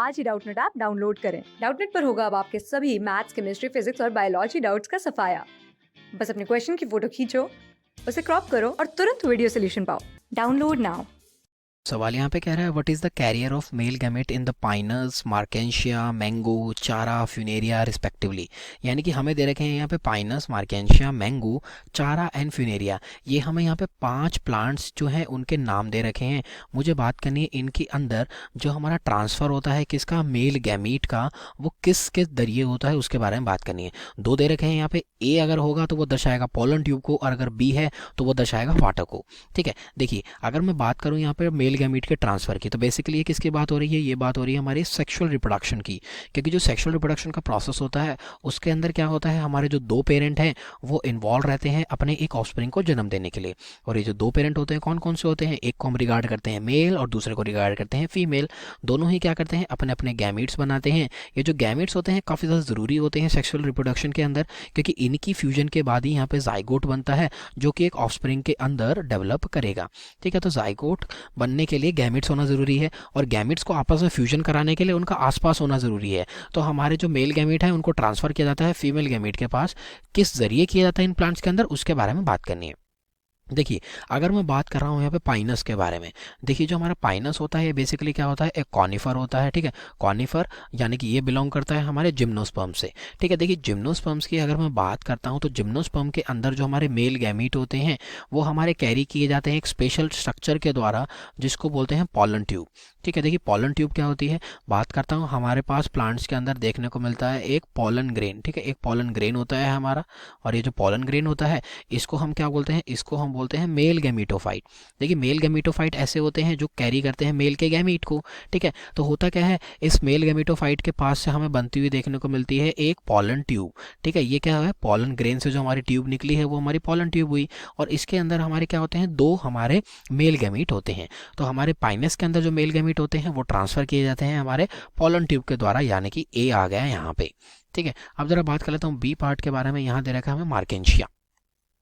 आज ही Doubtnut app download करें। Doubtnut पर होगा अब आपके सभी मैथ्स, केमिस्ट्री, फिजिक्स और बायोलॉजी डाउट्स का सफाया। बस अपने क्वेश्चन की फोटो खींचो, उसे क्रॉप करो और तुरंत वीडियो सोल्यूशन पाओ। Download now. सवाल यहाँ पे कह रहा है what is the carrier of male gamete in the Pinus, Marchantia, mango, चारा, फ्यूनेरिया रिस्पेक्टिवली। यानी कि हमें दे रखे हैं यहाँ पे पाइनस, मार्केंशिया, मैंगो, चारा एंड फ्यूनेरिया। ये हमें यहाँ पे 5 प्लांट्स जो हैं उनके नाम दे रखे हैं। मुझे बात करनी है इनके अंदर जो हमारा ट्रांसफ़र होता है किसका, मेल गैमीट का, वो किस किस जरिए होता है उसके बारे में बात करनी है। 2 दे रखे हैं यहाँ पे, ए अगर होगा तो वो दर्शाएगा पोलन ट्यूब को और अगर बी है तो वो दर्शाएगा वाटर को। ठीक है, देखिए अगर मैं बात करूँ यहाँ पे मेल गैमीट के ट्रांसफर की, तो बेसिकली ये किसकी बात हो रही है, ये बात हो रही है हमारी सेक्सुअल रिप्रोडक्शन की। क्योंकि जो सेक्सुअल रिप्रोडक्शन का प्रोसेस होता है उसके अंदर क्या होता है, हमारे जो 2 पेरेंट हैं वो इन्वॉल्व रहते हैं अपने एक ऑफस्प्रिंग को जन्म देने के लिए। और ये जो 2 पेरेंट होते हैं कौन कौन से होते हैं, एक को हम रिगार्ड करते हैं मेल और दूसरे को रिगार्ड करते हैं फीमेल। दोनों ही क्या करते हैं, अपने अपने गैमीट्स बनाते हैं। ये जो गैमीट्स होते हैं काफ़ी ज़्यादा ज़रूरी होते हैं सेक्सुअल रिप्रोडक्शन के अंदर, क्योंकि इनकी फ्यूजन के बाद ही यहाँ पे जाइगोट बनता है जो कि एक ऑफस्प्रिंग के अंदर डेवलप करेगा। ठीक है, तो जाइगोट बनने के लिए गैमिट्स होना ज़रूरी है और गैमिट्स को आपस में फ्यूजन कराने के लिए उनका आसपास होना ज़रूरी है। तो हमारे जो मेल गैमिट है उनको ट्रांसफ़र किया जाता है फीमेल गैमिट के पास। किस जरिए किया जाता है इन प्लांट्स के अंदर उसके बारे में बात करनी है। देखिए अगर मैं बात कर रहा हूँ यहाँ पे पाइनस के बारे में, देखिए जो हमारा पाइनस होता है ये बेसिकली क्या होता है, एक कॉनिफर होता है। ठीक है, कॉनिफर यानी कि ये बिलोंग करता है हमारे जिम्नोस्पर्म से। ठीक है, देखिए जिम्नोस्पर्म्स की अगर मैं बात करता हूँ तो जिम्नोस्पर्म के अंदर जो हमारे मेल गैमीट होते हैं वो हमारे कैरी किए जाते हैं एक स्पेशल स्ट्रक्चर के द्वारा जिसको बोलते हैं पॉलन ट्यूब। ठीक है, देखिए पॉलन ट्यूब क्या होती है, बात करता हूँ हमारे पास प्लांट्स के अंदर देखने को मिलता है एक पॉलन ग्रेन। ठीक है, एक पॉलन ग्रेन होता है हमारा, और ये जो पॉलन ग्रेन होता है इसको हम क्या बोलते हैं, इसको हम बोलते हैं मेल गैमीटोफाइट। देखिए मेल गैमीटोफाइट ऐसे होते हैं जो कैरी करते हैं मेल के गैमीट को। ठीक है, तो होता क्या है, इस मेल गैमीटोफाइट के पास से हमें बनती हुई देखने को मिलती है एक पॉलन ट्यूब। ठीक है, ये क्या है, पॉलन ग्रेन से जो हमारी ट्यूब निकली है वो हमारी पॉलन ट्यूब हुई, और इसके अंदर हमारे क्या होते हैं, 2 हमारे मेल गैमीट होते हैं। तो हमारे पाइनस के अंदर जो मेल गैमीट होते हैं वो ट्रांसफर किए जाते हैं हमारे पॉलन ट्यूब के द्वारा, यानी कि ए आ गया यहाँ पे। ठीक है, अब जरा बात कर लेता हूँ बी पार्ट के बारे में। यहाँ दे रखा है हमें मार्केंशिया।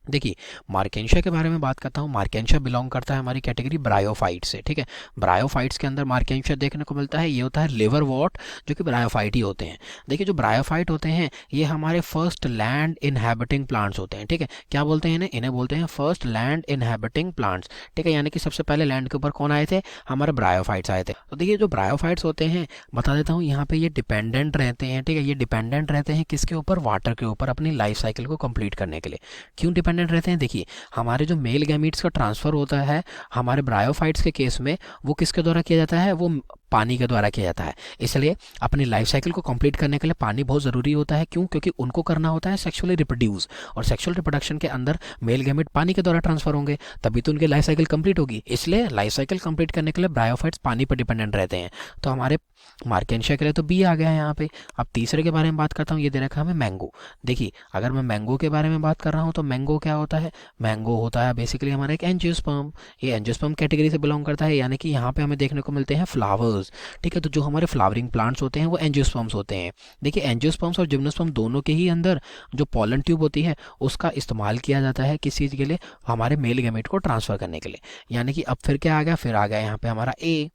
देखिए मार्केंशिया के बारे में बात करता हूँ। मार्केंशिया बिलोंग करता है हमारी कैटेगरी ब्रायोफाइट से। ठीक है, ब्रायोफाइट्स के अंदर मार्केंशिया देखने को मिलता है, ये होता है लिवर वॉट जो कि ब्रायोफाइट ही होते हैं। देखिए जो ब्रायोफाइट होते हैं ये हमारे फर्स्ट लैंड इनहैबिटिंग प्लांट्स होते हैं। ठीक है, क्या बोलते हैं इन्हें, इन्हें बोलते हैं फर्स्ट लैंड इनहैबिटिंग प्लांट्स। ठीक है, यानी कि सबसे पहले लैंड के ऊपर कौन आए थे, हमारे ब्रायोफाइट्स आए थे। तो देखिए जो ब्रायोफाइट्स होते हैं बता देता हूँ यहाँ पे ये डिपेंडेंट रहते हैं। ठीक है, ये डिपेंडेंट रहते हैं किसके ऊपर, वाटर के ऊपर, अपनी लाइफ साइकिल को कंप्लीट करने के लिए। क्यों डिपेंडेंट रहते हैं, देखिए हमारे जो मेल गैमीट्स का ट्रांसफ़र होता है हमारे ब्रायोफाइट्स के केस में वो किसके द्वारा किया जाता है, वो पानी के द्वारा किया जाता है। इसलिए अपनी लाइफ साइकिल को कंप्लीट करने के लिए पानी बहुत ज़रूरी होता है। क्यों, क्योंकि उनको करना होता है सेक्सुअली रिप्रोड्यूस, और सेक्सुअल रिप्रोडक्शन के अंदर मेल गैमीट पानी के द्वारा ट्रांसफर होंगे तभी तो उनकी लाइफ साइकिल कंप्लीट होगी। इसलिए लाइफ साइकिल कंप्लीट करने के लिए ब्रायोफाइट्स पानी पर डिपेंडेंट रहते हैं। तो हमारे मार्केंशिया के लिए तो बी आ गया है यहाँ पे। अब तीसरे के बारे में बात करता हूँ, ये दे रखा है हमें मैंगो। देखिए अगर मैं मैंगो के बारे में बात कर रहा हूँ तो मैंगो क्या होता है, मैंगो होता है बेसिकली हमारा एक एंजियोस्पर्म। ये एंजियोस्पर्म कैटेगरी से बिलोंग करता है, यानी कि यहाँ पे हमें देखने को मिलते हैं फ्लावर्स। ठीक है, तो जो हमारे फ्लावरिंग प्लांट्स होते हैं वो एंजियोस्पर्म्स होते हैं। देखिए एंजियोस्पर्म्स और जिम्नोस्पर्म दोनों के ही अंदर जो पॉलन ट्यूब होती है उसका इस्तेमाल किया जाता है किस चीज़ के लिए, हमारे मेल गैमेट को ट्रांसफर करने के लिए। यानी कि अब फिर क्या आ गया, फिर आ गया यहाँ पे हमारा ए।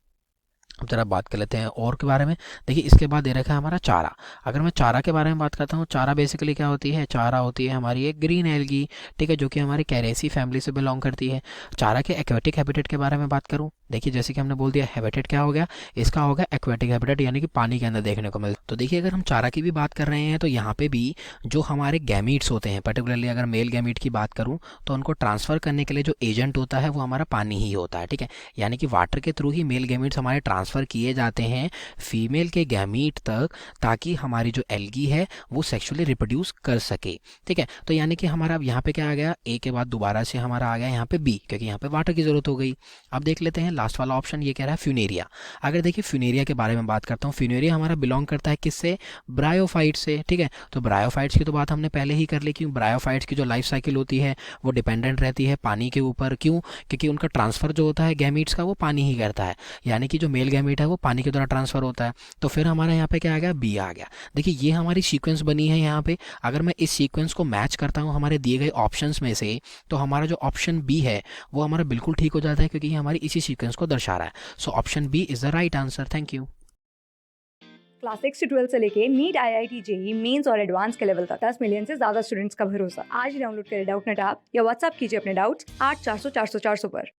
अब जरा बात कर लेते हैं और के बारे में। देखिए इसके बाद दे रखा है हमारा चारा। अगर मैं चारा के बारे में बात करता हूँ, चारा बेसिकली क्या होती है, चारा होती है हमारी एक ग्रीन एल्गी। ठीक है, जो कि हमारी कैरेसी फैमिली से बिलोंग करती है। चारा के एक्वेटिक हैबिटेट के बारे में बात करूँ, देखिए जैसे कि हमने बोल दिया हैबिटेट क्या हो गया, इसका हो गया एक्वेटिक हैबिटेट, यानी कि पानी के अंदर देखने को मिलता है। तो देखिए अगर हम चारा की भी बात कर रहे हैं तो यहाँ पे भी जो हमारे गैमीट्स होते हैं, पर्टिकुलरली अगर मेल गैमीट की बात करूँ तो उनको ट्रांसफ़र करने के लिए जो एजेंट होता है वो हमारा पानी ही होता है। ठीक है, यानी कि वाटर के थ्रू ही मेल गैमीट्स हमारे ट्रांसफ़र किए जाते हैं फीमेल के गैमीट तक, ताकि हमारी जो एल्गी है वो सेक्सुअली रिप्रोड्यूस कर सके। ठीक है, तो यानी कि हमारा अब यहाँ पे क्या आ गया, ए के बाद दोबारा से हमारा आ गया यहाँ पे बी, क्योंकि यहाँ पे वाटर की ज़रूरत हो गई। अब देख लेते हैं लास्ट वाला ऑप्शन, ये कह रहा है फ्यूनेरिया। अगर देखिए फ्यूनेरिया के बारे में बात करता हूँ, फ्यूनेरिया हमारा बिलोंग करता है किससे, ब्रायोफाइट से। ठीक है, तो ब्रायोफाइट्स की तो बात हमने पहले ही कर ली। क्यों, ब्रायोफाइट्स की जो लाइफ साइकिल होती है वो डिपेंडेंट रहती है पानी के ऊपर। क्यों, क्योंकि उनका ट्रांसफ़र जो होता है गैमीट्स का वो पानी ही करता है, यानी कि जो मेल गैमीट है वो पानी के द्वारा ट्रांसफ़र होता है। तो फिर हमारा यहाँ पे क्या आ गया, बी आ गया। देखिए ये हमारी सीक्वेंस बनी है यहाँ पे। अगर मैं इस सीक्वेंस को मैच करता हूँ हमारे दिए गए ऑप्शंस में से, तो हमारा जो ऑप्शन बी है वो हमारा बिल्कुल ठीक हो जाता है, क्योंकि ये हमारी इसी सीक्वेंस को दर्शा रहा है। So option B is the right answer. Thank you. Class 6 से 12 से लेके नीट, IIT, जेई, मेंस और एडवांस के लेवल तक 10 मिलियन से ज्यादा स्टूडेंट्स का भरोसा। आज ही डाउनलोड करें डाउटनेट ऐप या व्हाट्सएप कीजिए अपने डाउट्स 8400 400 400 पर।